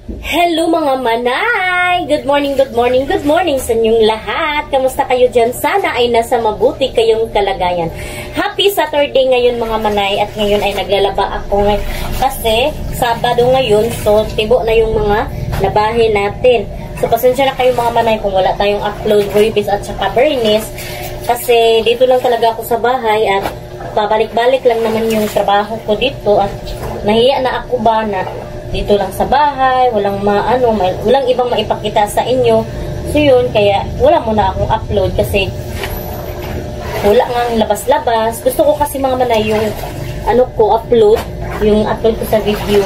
Hello mga manay! Good morning, good morning, good morning sa inyong lahat. Kamusta kayo dyan? Sana ay nasa mabuti kayong kalagayan. Happy Saturday ngayon mga manay. At ngayon ay naglalaba ako kasi Sabado ngayon. So, tibo na yung mga labahin natin. So, pasensya na kayo mga manay kung wala tayong upload, reviews at saka bernis. Kasi dito lang talaga ako sa bahay at pabalik-balik lang naman yung trabaho ko dito. At nahiya na ako ba na dito lang sa bahay, walang walang ibang maipakita sa inyo. So yun, kaya wala muna akong upload kasi wala nga labas-labas. Gusto ko kasi mga manay yung upload ko sa video.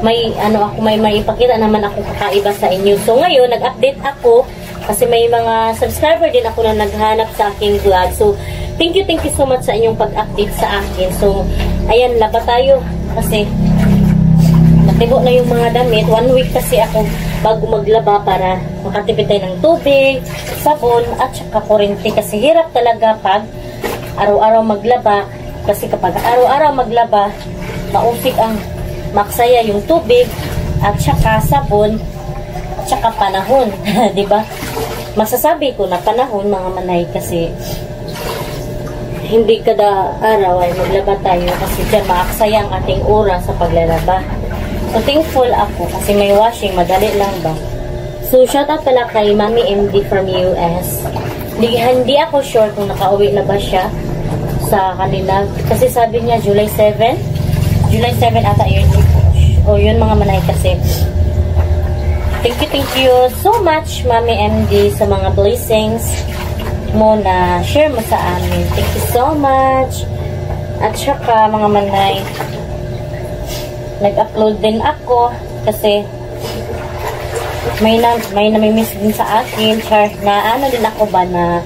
May may maipakita naman ako kakaiba sa inyo. So ngayon, nag-update ako kasi may mga subscriber din ako na naghanap sa aking vlog. So thank you so much sa inyong pag-update sa akin. So ayan, laba tayo kasi natibo na yung mga damit. 1 week kasi ako bago maglaba para makatipid tayo ng tubig, sabon, at saka kuryente. Kasi hirap talaga pag araw-araw maglaba. Kasi kapag araw-araw maglaba, mausik ang maksaya yung tubig, at saka sabon, at saka panahon. Diba? Masasabi ko na panahon mga manay kasi hindi kada araw ay maglaba tayo kasi dyan maaksaya ang ating oras sa paglalaba. So, thankful ako kasi may washing. Madali lang ba? So, shoutout pala kay Mami MD from US. Hindi ako sure kung nakauwi na ba siya sa kanila. Kasi sabi niya, July 7. July 7 ata yun. O, yun mga manay kasi. Thank you so much, Mami MD, sa mga blessings mo na share mo sa amin. Thank you so much. At saka, mga manay, nag-upload din ako kasi may namimiss din sa akin, na din ako ba na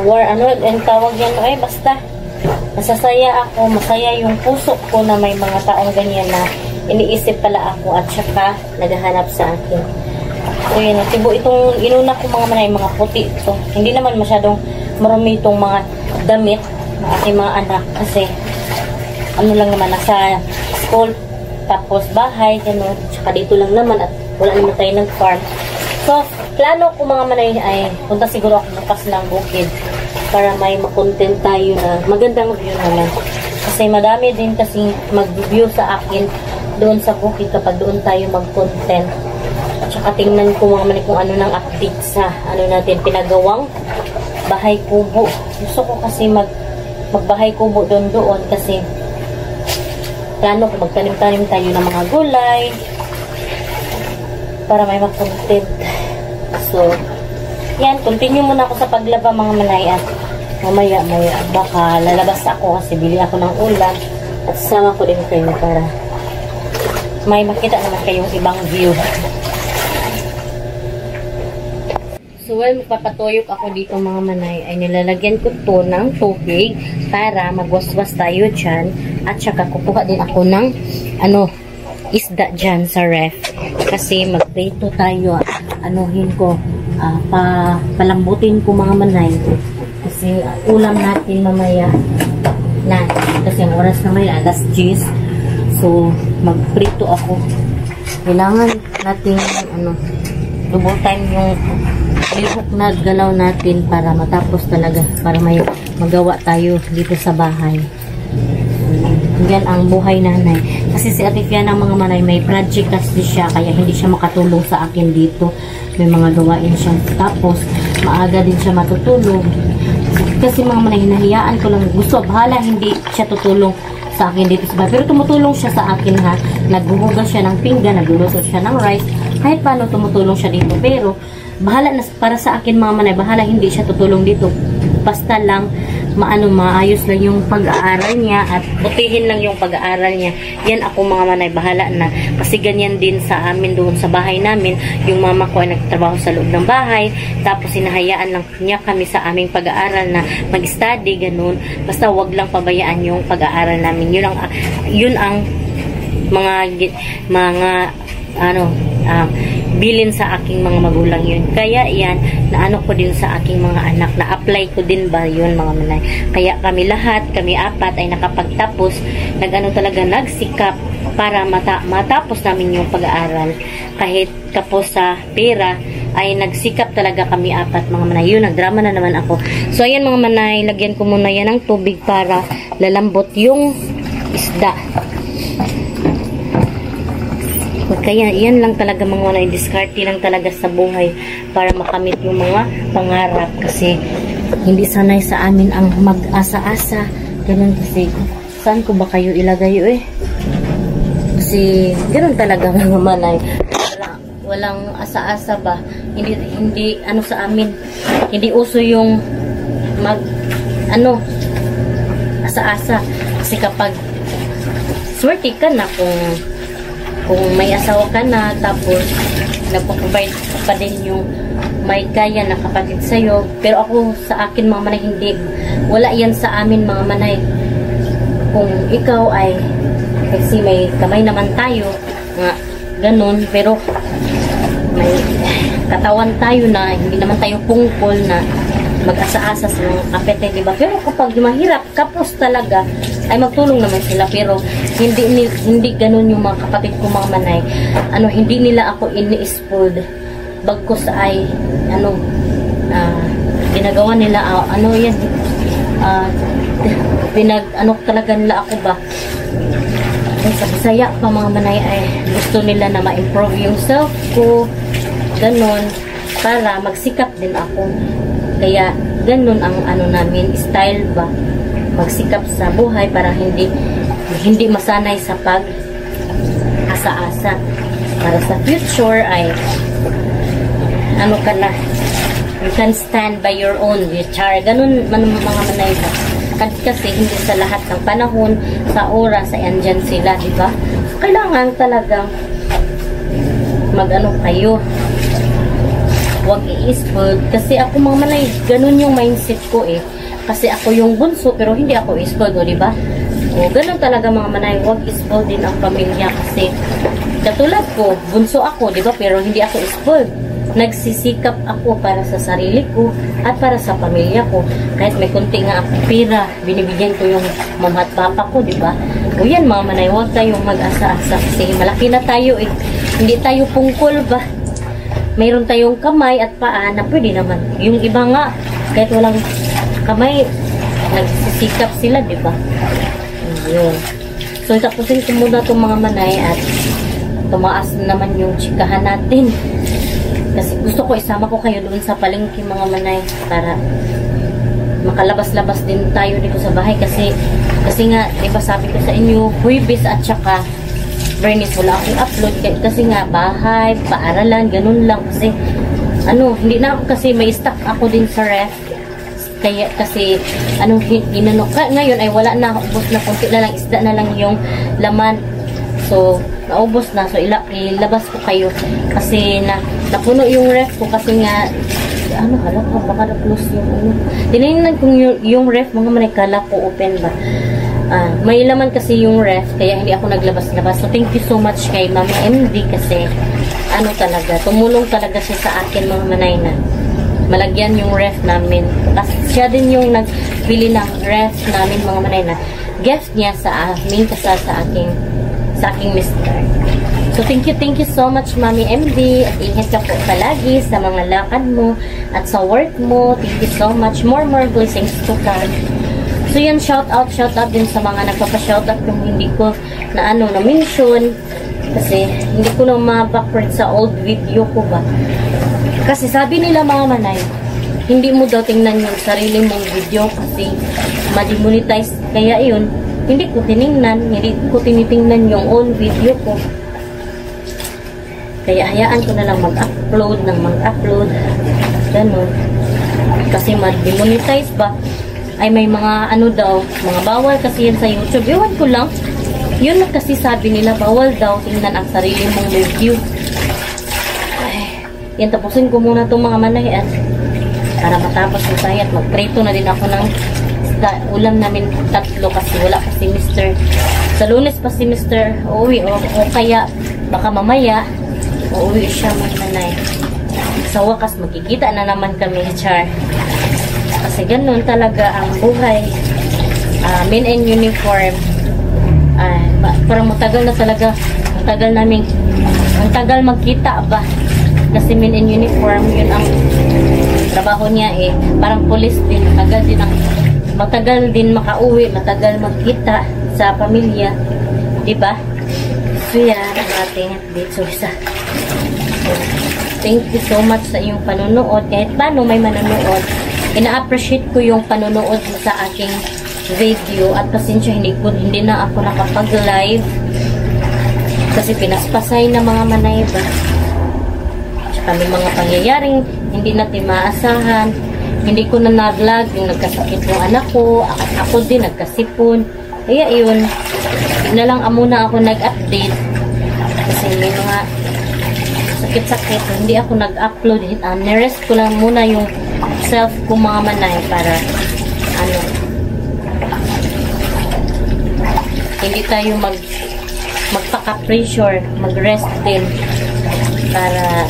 war, ang tawag yan, basta masasaya ako, masaya yung puso ko na may mga taong ganyan na iniisip pala ako at saka naghahanap sa akin. So yun, tibo itong inuna ko mga manay, mga puti. So hindi naman masyadong marumi itong mga damit ng aking mga anak kasi lang naman, nasa school, tapos bahay, gano'n. Tsaka dito lang naman at wala naman tayo nag-farm. So, plano ko mga manay ay punta siguro ako bukas ng bukid para may makontent tayo na magandang view naman. Kasi madami din kasi mag-view sa akin doon sa bukid kapag doon tayo mag-content. At saka tingnan ko mga manay kung ano nang update sa natin, pinagawang bahay kubo. Gusto ko kasi magbahay kubo doon kasi plano ko magtanim-tanim tayo ng mga gulay para may mag-content. So, yan, continue muna ako sa paglaba mga manay at mamaya baka lalabas ako kasi bili ako ng ulam at sama ko din kayo para may makita naman kayong ibang view. So, while magpapatuyok ako dito mga manay, ay nilalagyan ko to ng tubig para magwaswas tayo dyan. At saka kukuha din ako ng isda dyan sa ref. Kasi magprito tayo. Palambutin ko mga manay. Kasi ulam natin mamaya na. Kasi ang oras na may alas 10. So, magprito ako. Kailangan natin double time yung lihok na galaw natin para matapos talaga, para may magawa tayo dito sa bahay. Yan ang buhay nanay. Kasi si Ate Fiana ng mga manay, may project kasi siya, kaya hindi siya makatulong sa akin dito. May mga gawain siya. Tapos, maaga din siya matutulog. Kasi mga manay, hinahiyaan ko lang. Gusto, bahala hindi siya tutulong sa akin dito sa bahay. Pero tumutulong siya sa akin ha. Naghuhugas siya ng pinggan, nagluluto siya ng rice. Kahit paano tumutulong siya dito. Pero, bahala na para sa akin mga manay, bahala hindi siya tutulong dito. Basta lang maayos lang yung pag-aaral niya at butihin lang yung pag-aaral niya. Yan ako mga manay, bahala na. Kasi ganyan din sa amin doon sa bahay namin. Yung mama ko ay nagtatrabaho sa loob ng bahay. Tapos hinahayaan lang niya kami sa aming pag-aaral na mag-study, ganun. Basta wag lang pabayaan yung pag-aaral namin. Yun ang mga bilin sa aking mga magulang yun. Kaya yan, naano ko din sa aking mga anak, na-apply ko din ba yun mga manay. Kaya kami lahat, kami apat ay nakapagtapos, nagsikap para matapos namin yung pag-aaral. Kahit kapos sa pera, ay nagsikap talaga kami apat mga manay. Yun, nagdrama na naman ako. So, ayan mga manay, lagyan ko muna yan ng tubig para lalambot yung isda. Kaya, yan lang talaga mga manay, diskarte lang talaga sa buhay para makamit yung mga pangarap. Kasi, hindi sanay sa amin ang mag-asa-asa. Ganun kasi, saan ko ba kayo ilagay Kasi, ganun talaga mga manay. Walang asa-asa ba? Hindi ano sa amin. Hindi uso yung asa-asa. Kasi kapag swerte ka na kung may asawa ka na, tapos nagpo-provide pa din yung may kaya na kapatid sa'yo. Pero ako, sa akin mga manay, hindi. Wala yan sa amin mga manay. Kung ikaw ay, kasi may kamay naman tayo, nga, ganun, pero may katawan tayo na hindi naman tayo pungkol na mag-asa-asa sa mga kapete, diba? Pero kapag mahirap, kapos talaga, ay magtulong naman sila. Pero hindi ganun yung mga kapatid ko mga manay. Hindi nila ako ini-spoiled. Bagkus ay ginagawa nila yan talaga nila ako ba. Sa Bisaya pa mga manay ay gusto nila na ma-improve yung self ko, ganun, para magsikap din ako. Kaya ganun ang namin, style ba, magsikap sa buhay para hindi masanay sa pag-asa-asa. Para sa future ay ka na, you can stand by your own, char, ganun mga manay ba. Kasi hindi sa lahat ng panahon, sa oras ay andyan sila, di ba? Kailangan talagang kayo. Huwag i-spoiled. Kasi ako mga manay, ganun yung mindset ko Kasi ako yung bunso, pero hindi ako i-spoiled, di ba? O, ganun talaga mga manay, huwag i-spoiled din ang pamilya. Kasi katulad ko, bunso ako, di ba? Pero hindi ako i-spoiled. Nagsisikap ako para sa sarili ko at para sa pamilya ko. Kahit may kunti nga ako pera, binibigyan ko yung mama at papa ko, di ba? O yan mga manay, huwag tayong mag-asa-asa kasi malaki na tayo Hindi tayo pungkol ba? Mayroon tayong kamay at paa na pwede naman. Yung iba nga, kahit walang kamay, nagsisikap sila, di ba? Yun. So, tapusin ko muna itong mga manay at tumaas naman yung chikahan natin. Kasi gusto ko isama ko kayo doon sa palengke mga manay para makalabas-labas din tayo dito sa bahay kasi nga, di ba sabi ko sa inyo, Huwebes at saka Bernice wala akong upload kasi nga bahay, paaralan, ganun lang kasi hindi na kasi may stock ako din sa ref. Kaya kasi ngayon ay wala na, ubos na, konti na lang, isda na lang yung laman. So, naubos na. So, ilabas ko kayo. Kasi napuno yung ref ko kasi nga, hala ko, baka na-close yung Tinignan ko yung ref, mga manay, kala ko open ba. May laman kasi yung ref, kaya hindi ako naglabas-labas. So, thank you so much kay Mami MD kasi, talaga, tumulong talaga siya sa akin, mga manay, na malagyan yung ref namin. Kasi siya din yung nagbili ng ref namin, mga manay, na gift niya sa amin, kasi sa aking mister. So, thank you so much, Mami MD. At ingat ka po palagi sa mga lakad mo at sa work mo. Thank you so much. More blessings to come. So, yan, shout out din sa mga nagpapa-shout out kung hindi ko na-mention. Kasi, hindi ko na ma-backward sa old video ko ba. Kasi sabi nila mga manay, hindi mo daw tingnan yung sarili mong video kasi ma-demonetize. Kaya yun, hindi ko tinitingnan yung own video ko. Kaya hayaan ko na lang mag-upload. Ganun. Kasi ma-demonetize ba? Ay may mga mga bawal kasi yan sa YouTube. Ewan ko lang. Yun kasi sabi nila, bawal daw tingnan ang sarili mong review. Yan, tapusin ko muna itong mga manay at para matapos yung tayo at magprito na din ako ng ulam namin 3 kasi wala pa si Mr. Sa Lunes pa si Mr. uuwi o kaya baka mamaya uuwi siya mga manay. Sa wakas magkikita na naman kami, char. Kasi ganun talaga ang buhay. Men in uniform. parang matagal na talaga. Ang tagal magkita ba? Kasi men in uniform, yun ang trabaho niya eh. Parang police din, matagal din makauwi, matagal magkita sa pamilya. Diba? So yan, ang ating update. So, thank you so much sa iyong panonood. Kahit paano may manonood, ina-appreciate ko yung panonood sa aking video. At pasensya, hindi na ako nakapag-live. Kasi pinaspasay na mga manay ba? Kami mga pangyayaring hindi natin maasahan. Hindi ko na nag-vlog yung nagkasakit yung anak ko. Ako din nagkasipon. Kaya yun, na lang muna ako nag-update. Kasi may mga sakit-sakit. Hindi ako nag-upload. Nerest ko lang muna yung self ko mga manay para hindi tayo magpaka-pressure, mag-rest din para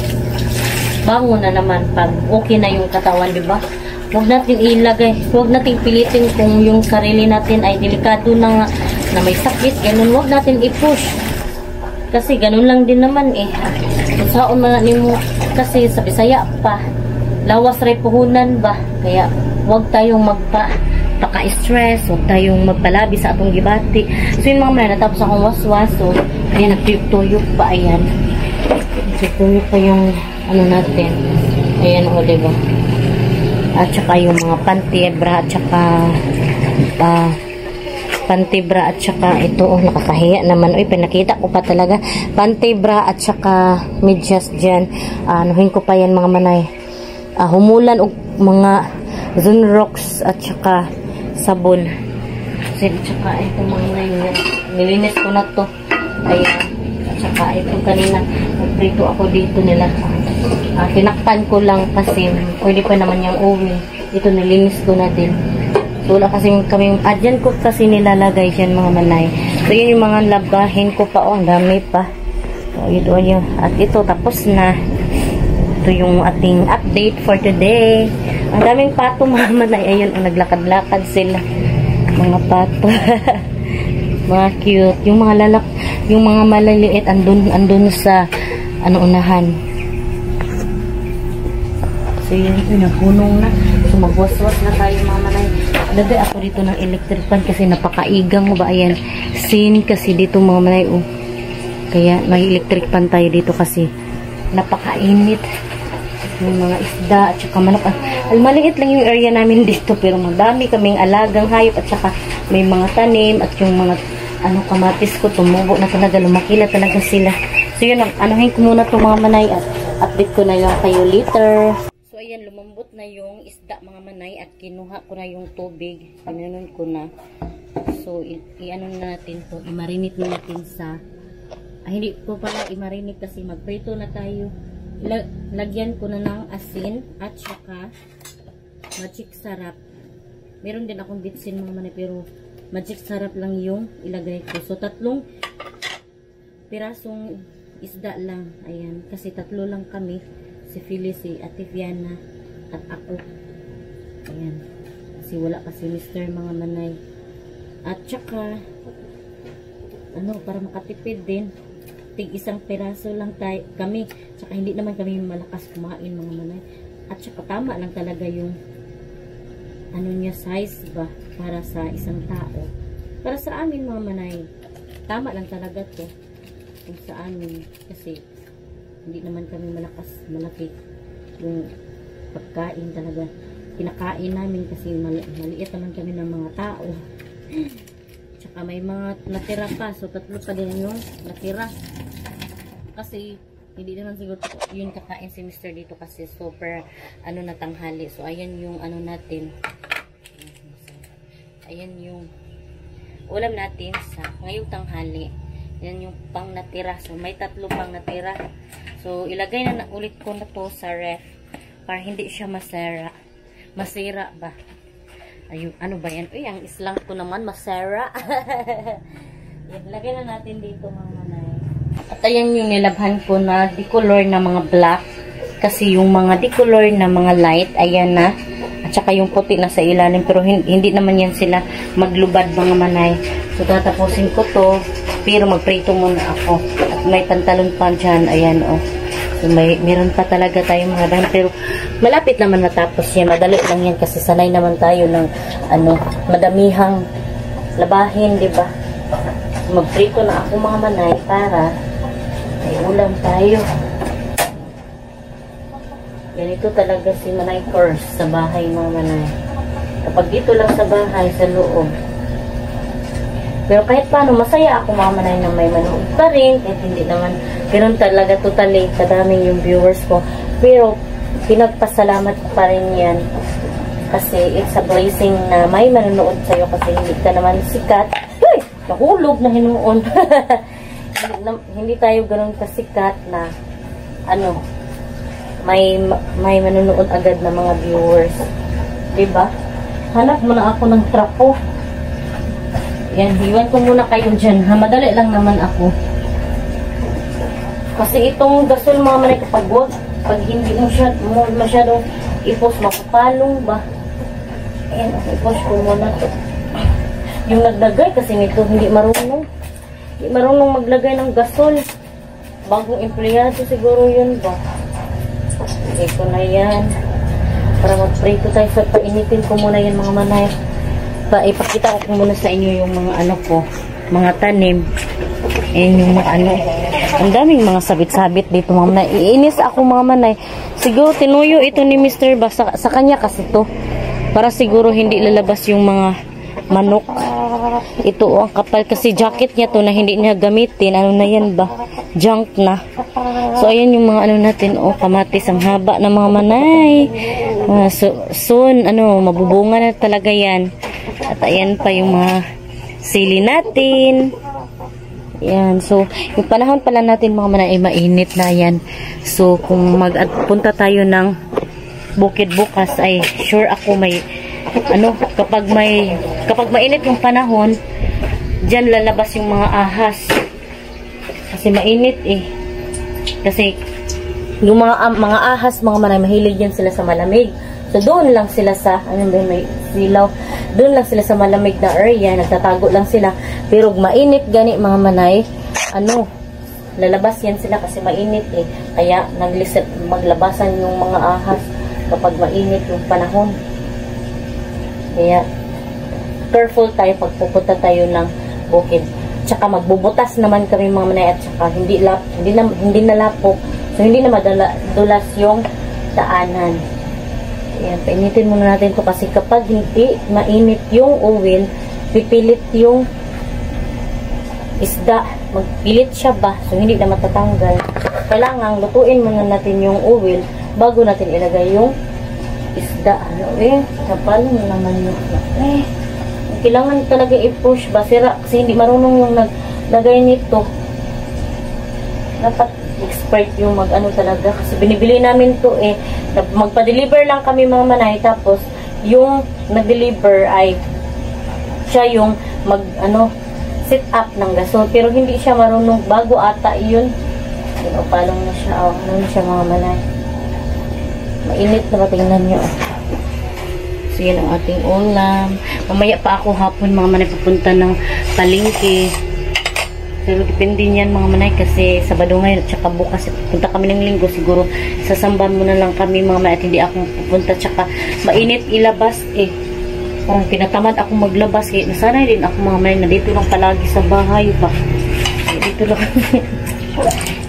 bangon na naman pag okay na yung katawan, di ba? Huwag natin ilagay, huwag natin pilitin kung yung sarili natin ay delikado na may sakit, ganun, huwag natin i-push. Kasi ganun lang din naman eh. Kung saan man mo, kasi sa Bisaya pa, lawas ray puhunan ba? Kaya huwag tayong paka-stress, huwag tayong magpalabi sa atong gibati. So yung mga mga natapos akong waswas, so ayan, nagtuyok pa, ayan. Nagtuyok pa yung natin. Ayan o, diba? At saka yung mga pantibra at saka pantibra at saka ito, nakakahiya naman. Uy, pinakita ko pa talaga. Pantibra at saka medyas dyan. Anuhin ko pa yan mga manay. Humulan o mga Zunrox at saka sabon. At saka ito mga manay. Nilinis ko na to. Ayan. At saka ito kanina. Nagprito ako dito nila. Tinakpan ko lang kasi pwede pa naman yung oven. Ito nilinis ko na din. So wala kasi kami, dyan ko kasi nilalagay dyan mga manay. So yun yung mga labahin ko pa. Ang dami pa. So ito yun. At ito tapos na. Ito yung ating update for today. Ang daming pato mga manay. Ayun, naglakad-lakad sila. Mga pato. Mga cute. Yung mga yung mga malaliit andun sa unahan. So yun, napunong na. So magwaswas na tayo mga manay. Lagay ako dito ng electric fan kasi napakaigang ba. Ayan, sin kasi dito mga manay. Kaya may electric fan tayo dito kasi napakainit. Yung mga isda at saka manok. Maliit lang yung area namin dito pero madami kaming alagang hayop at saka may mga tanim at yung mga kamatis ko tumubo na talaga, lumaki na talaga sila. So yun, anuhin ko muna itong mga manay at update ko na lang kayo later. So ayan, lumambot na yung isda mga manay at kinuha ko na yung tubig. Pinanon ko na. So i-ano na natin to, i-marinate na natin sa hindi ko pala i-marinate kasi magprito na tayo. Lagyan ko na ng asin at saka magic sarap. Meron din akong bitsin mga manay pero magic sarap lang yung ilagay ko. So 3 pirasong isda lang. Ayan, kasi 3 lang kami. Si Phyllis, si Ate Viana at ako. Ayan. Kasi wala kasi Mr. mga manay. At saka para makatipid din, tig 1 piraso lang kami. Saka hindi naman kami malakas kumain mga manay. At saka tama lang talaga yung niya size ba para sa isang tao. Para sa amin mga manay, tama lang talaga to. Kung sa amin kasi hindi naman kami malaki yung pagkain talaga. Kinakain namin kasi maliit naman kami ng mga tao. Tsaka may mga natira pa. So 3 pa din yung natira. Kasi hindi naman siguro yun kakain si Mr. dito kasi super na tanghali. So ayan yung natin. Ayan yung ulam natin sa ngayong tanghali. Yan yung pang natira. So may 3 pang natira. So ilagay na ulit ko na to sa ref para hindi siya masira ba. Ayun, ano ba yan? Uy, ang islang ko naman masira. Yan, lagay na natin dito mga manay. At ayan yung nilabhan ko na decolor na mga black. Kasi yung mga decolor na mga light, ayan na. At saka yung puti na sa ilalim. Pero hindi naman yan sila maglubad mga manay. So tatapusin ko to. Pero magprito muna ako. At may pantalon pa dyan. Ayan, oh. So, meron pa talaga tayong mga bahan. Pero malapit naman matapos yan. Madali lang yan kasi sanay naman tayo ng madamihang labahin, di ba? Magprito na ako mga manay para may ulam tayo. Ganito talaga si Manay Course sa bahay mga manay. Kapag dito lang sa bahay, sa loob. Pero kahit paano, masaya ako mga manay na may manood pa rin. Kahit hindi naman, ganun talaga totally kadaming yung viewers ko. Pero, pinagpasalamat ko pa rin yan. Kasi it's a blessing na may manonood sa'yo kasi hindi ka naman sikat. Uy! Nahulog na hinuon. Hindi tayo ganun kasikat na may manonood agad na mga viewers. Diba? Hanap muna ako ng trapo. Yan, hiwan ko muna kayo dyan. Ha, madali lang naman ako. Kasi itong gasol mga manay kapag pag hindi mo masyadong ipos, makapalong ba? Ayan, ipos ko muna to. Yung naglagay kasi nito, hindi marunong. Hindi marunong maglagay ng gasol. Bagong empleyado siguro yun ba? Ito na yan. Para mag-prito tayo sa painitin ko muna yan mga manay. Ipakita ko muna sa inyo yung mga mga tanim. Ayan yung mga ang daming mga sabit-sabit dito mga manay. Iinis ako mga manay. Siguro tinuyo ito ni Mr. Ba sa kanya kasi to. Para siguro hindi lalabas yung mga manok. Ito ang kapal kasi jacket niya to na hindi niya gamitin. Ano na yan ba? Junk na. So ayan yung mga natin. Kamatis ang haba na mga manay. Soon mabubunga na talaga yan. At ayan pa yung mga sili natin. Yan. So, yung panahon pala natin mga manay ay mainit na yan. So, kung punta tayo ng bukid bukas ay sure ako may kapag mainit yung panahon, dyan lalabas yung mga ahas. Kasi mainit eh. Kasi yung mga ahas mga manay mahilig yan sila sa malamig. So, doon lang sila sa, may silaw. Doon lang sila sa malamig na area. Nagtatago lang sila. Pero mainit gani mga manay, lalabas yan sila kasi mainit eh. Kaya, maglabasan yung mga ahas kapag mainit yung panahon. Kaya, careful tayo pag pupunta tayo ng bukid. Tsaka magbubutas naman kami mga manay at tsaka hindi nalapok. So, hindi na madalas yung daanan. Ayan, painitin muna natin to kasi kapag hindi mainit yung oil, pipilit yung isda. Magpilit siya ba? So, hindi na matatanggal. Kailangan lutuin muna natin yung oil bago natin ilagay yung isda. Kapal naman yun. Kailangan talaga i-push ba? Sira. Kasi hindi marunong yung naglagay nito. Dapat expert yung talaga. Kasi binibili namin to eh. Magpa-deliver lang kami mga manay. Tapos, yung nag-deliver ay siya yung set up ng gasol. Pero hindi siya marunong. Bago ata yun. Palong na siya. Ano na siya mga manay. Mainit na ba? Tingnan nyo. So, yan ang ating ulam. Mamaya pa ako hapon mga manay pupunta ng palengke. Pero depende niyan mga manay kasi Sabado ngayon at saka bukas punta kami ng Linggo siguro sasamban muna lang kami mga manay at hindi ako pupunta tsaka mainit ilabas eh. Parang tinatamad ako maglabas eh. Nasanay din ako mga manay na dito lang palagi sa bahay ba. Dito lang.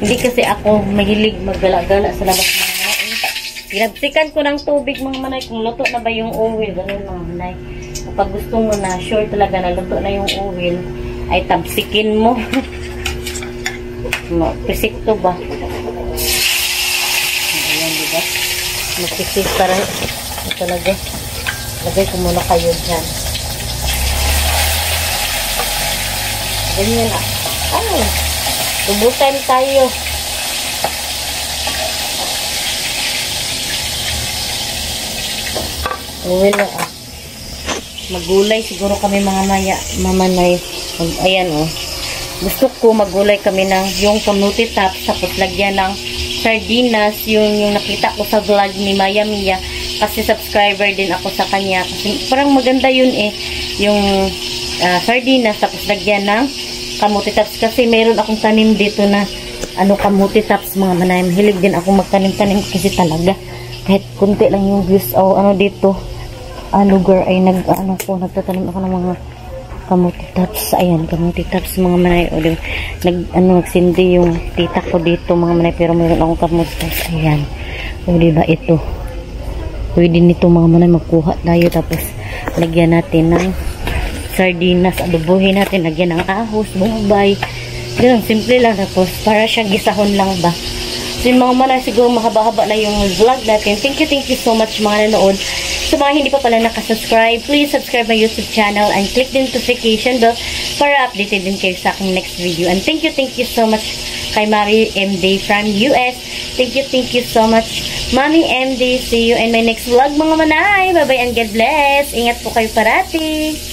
Hindi kasi ako mahilig maggala-gala sa labas mga manay. Pinagsikan ko ng tubig mga manay kung luto na ba yung oil. Ganun mga manay. Kapag gusto mo na sure talaga na luto na yung oil ay tabsikin mo. Pisikto ba? Ayan, diba? Magpisik para talaga. Lagay ko muna kayo dyan. Ganyan na. Ay! Double time tayo. Uwil na magulay siguro kami mga mamanay. Ayan gusto ko magulay kami ng yung kamuti tops tapos lagyan ng sardinas yung nakita ko sa vlog ni Maya Mia kasi subscriber din ako sa kanya kasi parang maganda yun eh yung sardinas tapos lagyan ng kamuti tops kasi meron akong tanim dito na kamuti tops mga manay. Mahilig din ako magtanim-tanim kasi talaga. Kahit kunti lang yung views o dito. Lugar ay nagtatanim ako ng mga kamuti tops. Ayan, kamuti tops mga manay. O, nagsindi yung tita ko dito mga manay. Pero meron akong kamuti tops. Ayan. O, diba ito? Pwede nito mga manay magkuha tayo. Tapos, lagyan natin ng sardinas. Adobohin natin. Lagyan ng ahos, bombay. Ganun, simple lang. Tapos, para siyang gisahon lang ba. So, yung mga manay, siguro mahaba-haba na yung vlog natin. Thank you so much mga nanood. Sa mga hindi pa pala nakasubscribe, please subscribe my YouTube channel and click the notification bell para updated din kayo sa aking next video. And thank you so much kay Mami MD from US. Thank you so much, Mami MD. See you in my next vlog mga manay. Bye-bye and God bless. Ingat po kayo parati.